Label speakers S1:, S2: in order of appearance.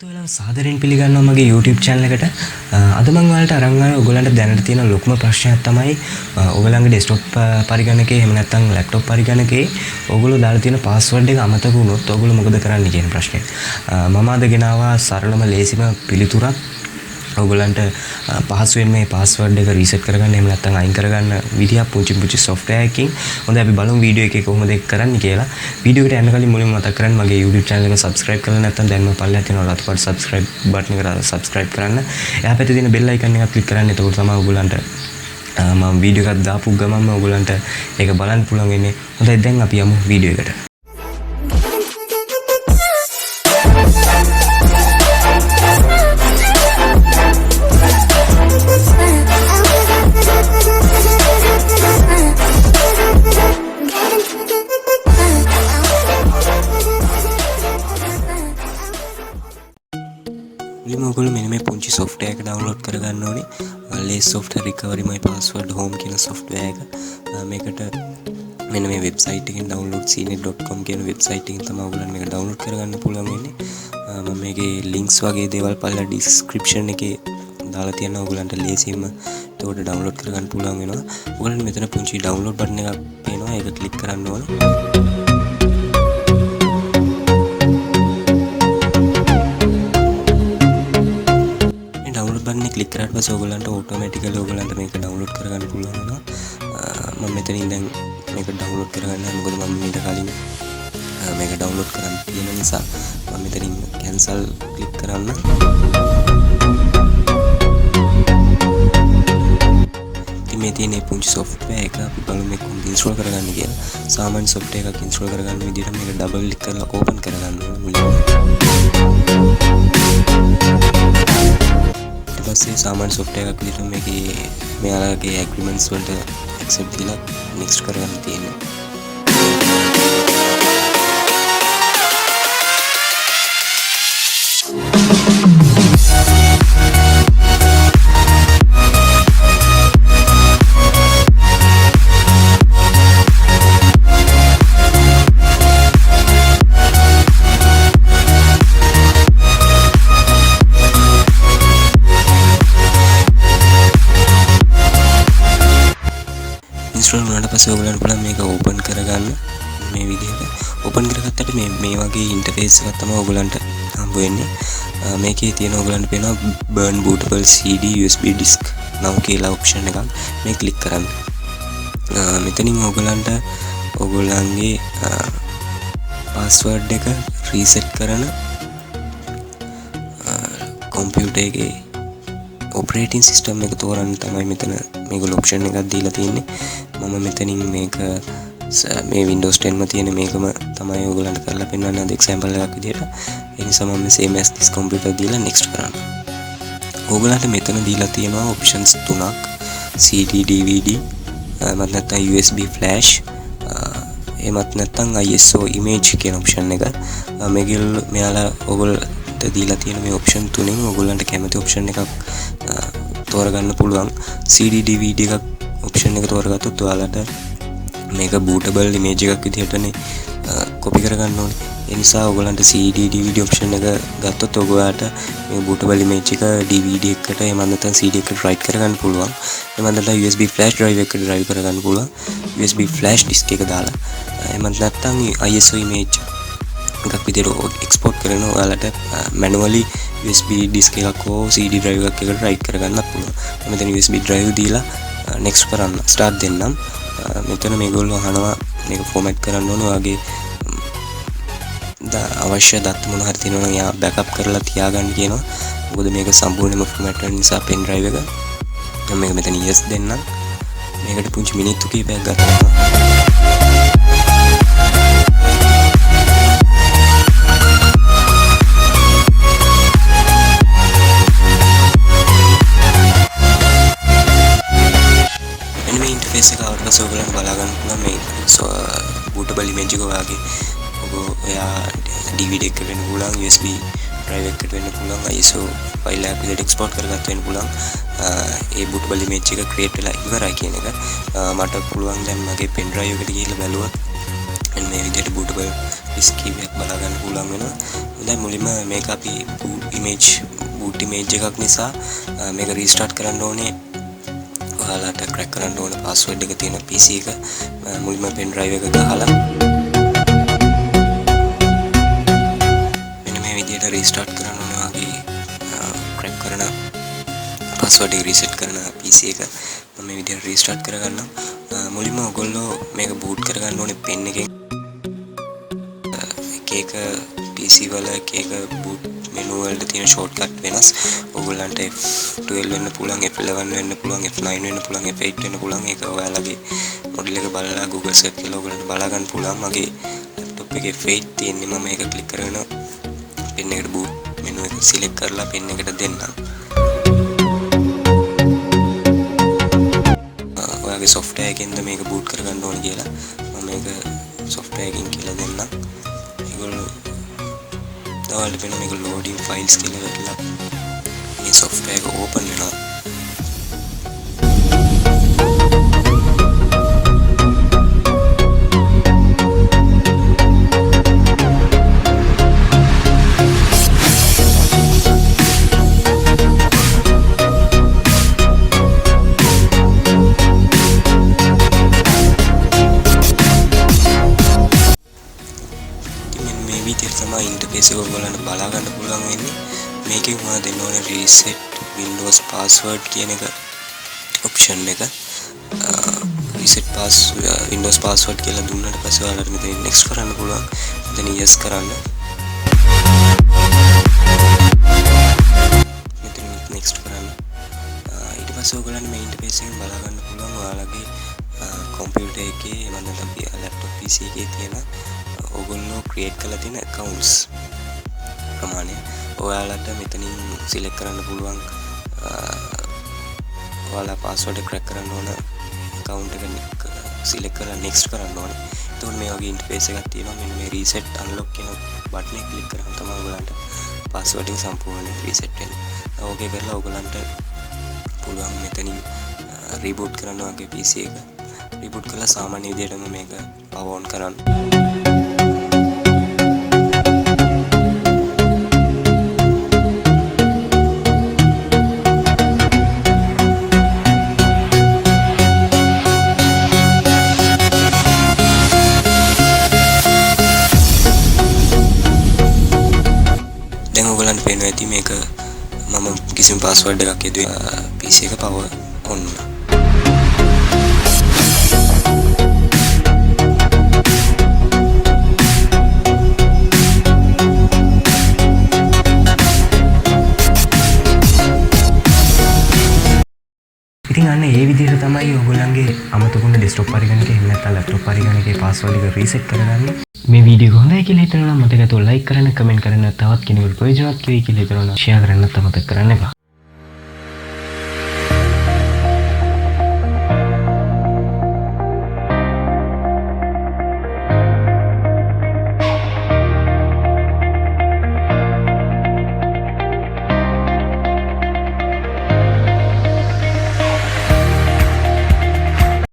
S1: ඔයාලා සාදරයෙන් පිළිගන්නවා මගේ YouTube channel එකට. අද මම ඔයාලට අරන් ආවේ ඔයගලන්ට දැනට තියෙන ලොකුම ප්‍රශ්නයක් තමයි ඔයගලන්ගේ desktop පරිගණකයේ එහෙම නැත්නම් laptop පරිගණකයේ ඔයගොල්ලෝ දාලා තියෙන password එක අමතක වුණොත් ඔයගොල්ලෝ මොකද කරන්නේ කියන ප්‍රශ්නය. මම අද ගෙනාවා සරලම ලේසිම පිළිතුරක්. ඔයගලන්ට පහසුවෙන් මේ password එක reset කරගන්න එහෙම නැත්නම් අයින් කරගන්න විදියක් පුංචි software එකකින්. හොඳයි අපි බලමු වීඩියෝ එකේ කොහොමද ඒක කරන්නේ කියලා. වීඩියෝ එකට යන්න කලින් මුලින්ම මතක් කරගන්න මගේ YouTube channel එක subscribe කරලා නැත්නම් දැන්ම පල්ලෙහා තියෙන රතු පාට subscribe button එකට subscribe කරන්න. එහා පැත්තේ තියෙන bell icon එක click කරන්න. එතකොට තමයි ඔයගලන්ට මම වීඩියෝ එකක් දාපු ගමන්ම ඔයගලන්ට ඒක බලන්න පුළුවන් වෙන්නේ. හොඳයි දැන් අපි යමු වීඩියෝ එකට. ඔයගොල්ලෝ මෙන්න මේ පුංචි software එක download කරගන්න ඕනේ. Lace software recovery my password home කියන software එක. මේකට මෙන්න මේ website එකෙන් download.cnet.com කියන website එකෙන් තමයි ඔයගොල්ලන් මේක download කරගන්න පුළුවන් වෙන්නේ. මම මේකේ links වගේ දේවල් පල්ලා description එකේ දාලා තියෙනවා. ඔයගොල්ලන්ට ලේසියෙන්ම ඒකට download කරගන්න පුළුවන් වෙනවා. ඔයගොල්ලන්ට මෙතන පුංචි download button එකක් පේනවා. ඒක click කරන්න ඕනේ. ක්ලික් කරාට පස්සේ ඔයගලන්ට ඔටෝමැටිකලි ඔයගලන්ට මේක ඩවුන්ලෝඩ් කරගන්න පුළුවන් වෙනවා. මම මෙතනින් දැන් මේක ඩවුන්ලෝඩ් කරගන්නවා. මොකද මම ඊට කලින් මේක ඩවුන්ලෝඩ් කරන් තියෙන නිසා මම මෙතනින් කැන්සල් ක්ලික් කරන්න. ඉතින් මේ තියෙන පුංචි software එක අපි බලමු මේක කොහොමද ඉන්ස්ටෝල් කරගන්න කියලා. සාමාන්‍ය software එකක් ඉන්ස්ටෝල් කරගන්න විදිහට මේක ඩබල් ක්ලික් කරලා ඕපන් කරගන්න ඕනේ මුලින්ම. ඊපස්සේ සාමාන්‍ය software එකක් විදිහට මේකේ මෙයාලගේ agreements වලට accept දීලා next කරගන්න තියෙනවා. ඉන්ස්ටෝල් වුණාට පස්සේ ඔයගලන්ට බලන්න මේක ඕපන් කරගන්න මේ විදිහට. ඕපන් කරගත්තට මේ වගේ ඉන්ටර්ෆේස් එකක් තමයි ඔයගලන්ට හම්බ වෙන්නේ. මේකේ තියෙන ඔයගලන්ට පේනවා burn bootable CD USB disk නම් කියලා ඔප්ෂන් එකක්. මේ ක්ලික් කරන්න. මෙතනින් ඔයගලන්ට ඔයගලන්ගේ password එක reset කරන computer එකේ operating system එක තෝරන්න තමයි මෙතන මේගොල්ලෝ option එකක් දීලා තියෙන්නේ. මම මෙතනින් මේක මේ Windows 10 ම තියෙන මේකම තමයි ඔයගොල්ලන්ට කරලා පෙන්නන්න අද example එකක් විදියට. ඒ නිසා මම same as this computer දීලා next කරන්න. ඔයගොල්ලන්ට මෙතන දීලා තියෙනවා options තුනක්. CD DVD එමත් නැත්නම් USB flash එමත් නැත්නම් ISO image කියන option එක. මෙයාලා ඔයගොල්ලන්ට දීලා තියෙන මේ option තුනෙන් ඔයගොල්ලන්ට කැමති option එකක් තෝරගන්න පුළුවන්. CD DVD එකක් option එක තෝරගත්තොත් ඔයාලට මේක bootable image එකක් විදිහටනේ copy කරගන්න ඕනේ. ඒ නිසා ඔයගලන්ට CD DVD option එක ගත්තොත් ඔයගොල්ලන්ට මේ bootable image එක DVD එකකට එහෙම නැත්නම් CD එකට write කරගන්න පුළුවන්. එහෙම නැත්නම් USB flash drive එකකට drive කරගන්න පුළුවන්. USB flash disk එක දාලා. එහෙම නැත්නම් ISO image එකක් විදිහට export කරන ඔයාලට manually USB disk එකක් හෝ CD drive එකක් එකට write කරගන්නත් පුළුවන්. මෙතන USB drive දීලා next කරන්න start දෙන්නම්. මෙතන මේගොල්ලෝ අහනවා මේක format කරන්න ඕනේ. ඔයාගේ අවශ්‍ය දත්ත මොන හරි තියෙනවා නම් යා backup කරලා තියාගන්න කියනවා. මොකද මේක සම්පූර්ණයෙන්ම format වෙන නිසා pen drive එක. මම මේක මෙතන yes දෙන්නම්. මේකට පුංචි මිනිත්තු කිහිපයක් ගන්නවා. interface එක ආවට පස්සේ ඔයගලන්ට බලා ගන්න පුළුවන් මේ bootable image එක ඔයාගේ ඔයා DVD එකකට වෙන්න පුළුවන්, USB drive එකකට වෙන්න පුළුවන්, ISO file එකක් විදිහට export කරගන්න වෙන්න පුළුවන්. ඒ bootable image එක create වෙලා ඉවරයි කියන එක. මට පුළුවන් දැන් මගේ pen drive එකට ගිහිල්ලා බැලුවොත් මේ විදිහට bootable ටොපික්ස් කීපයක් බලා ගන්න පුළුවන් වෙනවා. හොඳයි මුලින්ම මේක අපි boot image එකක් නිසා මේක රීස්ටාර්ට් කරන්න ඕනේ. ඔයාලට ක්‍රැක් කරන්න ඕන පාස්වර්ඩ් එක තියෙන PC එක මුලින්ම pen drive එක ගහලා මෙන්න මේ විදිහට රීස්ටාර්ට් කරන්න ඕන වගේ ක්‍රැක් කරන පාස්වර්ඩ් එක රීසෙට් කරන PC එක මම මේ විදිහට රීස්ටාර්ට් කරගන්නම්. මුලින්ම ඔයගොල්ලෝ මේක boot කරගන්න ඕනේ pen එකෙන්. එක PC වල එක boot menu වලට තියෙන shortcut වෙනස්. ඔයගොල්ලන්ට F12 වෙන්න පුළුවන්, F11 වෙන්න පුළුවන්, F9 වෙන්න පුළුවන්, F8 වෙන්න පුළුවන්. ඒක ඔයාලගේ මොඩල් එක බලලා Google search කරලා ඔයගොල්ලන්ට බලා ගන්න පුළුවන්. මගේ laptop එකේ F8 තියෙන්නේ. මම ඒක ක්ලික් කරගෙන pen එකට boot menu එක select කරලා pen එකට දෙන්නම්. ඔයාගේ software එකෙන්ද මේක boot කරගන්න ඕනේ කියලා මම මේක software එකකින් කියලා දෙන්නම්. ඒගොල්ලෝ ඔයාලට වෙන මේක loading files කියලා වැටලා මේ software එක open වෙනවා. interface එක ඔයගොල්ලන්ට බලා ගන්න පුළුවන් වෙන්නේ. මේකෙන් ඔයා දෙන්න ඕනේ reset windows password කියන එක option එක. reset windows password කියලා දුන්නාට පස්සේ ඔයාලට මෙතන next කරන්න පුළුවන්. මෙතන yes කරන්න. මෙතන next කරන්න. ඊට පස්සේ ඔයගොල්ලන්ට මේ interface එකෙන් බලා ගන්න පුළුවන් ඔයාලගේ computer එකේ එහෙම නැත්නම් laptop PC එකේ තියෙන ඔයගොල්ලෝ ක්‍රියේට් කරලා තියෙන accounts ප්‍රමාණය ඔයාලට මෙතනින් සිලෙක්ට් කරන්න පුළුවන්. ඔයාලා පාස්වර්ඩ් එක ක්‍රැක් කරන්න ඕන account එක සිලෙක්ට් කරලා next කරන්න ඕනේ. එතකොට මේ වගේ ඉන්ටර්ෆේස් එකක් තියෙනවා. මෙන්න මේ reset unlock කියන බටන් එක ක්ලික් කරාම තමයි ඔයගලන්ට පාස්වර්ඩ් එක සම්පූර්ණයෙන් reset වෙන්නේ. ඕකේ කරලා ඔයගලන්ට පුළුවන් මෙතනින් reboot කරන්න වගේ PC එක reboot කරලා සාමාන්‍ය විදිහටම මේක power on කරන්න. පේනවා ඇති මේක මම කිසිම පාස්වර්ඩ් එකක් යදුවේ PC එක power on වුණා. ඉතින් අන්න ඒ විදිහට තමයි ඔයගොල්ලන්ගේ අමතකුණ ඩෙස්ක්ටොප් පරිගණකේ එහෙම නැත්නම් ලැප්ටොප් පරිගණකේ පාස්වර්ඩ් එක රීසෙට් කරගන්න. මේ වීඩියෝ එක හොඳයි කියලා හිතනවා නම් මතක තෝ ලයික් කරන්න, කමෙන්ට් කරන්න, තවත් කෙනෙකුට ප්‍රයෝජනවත් වෙයි කියලා හිතනවා නම් ෂෙයා කරන්නත් අමතක කරන්න එපා.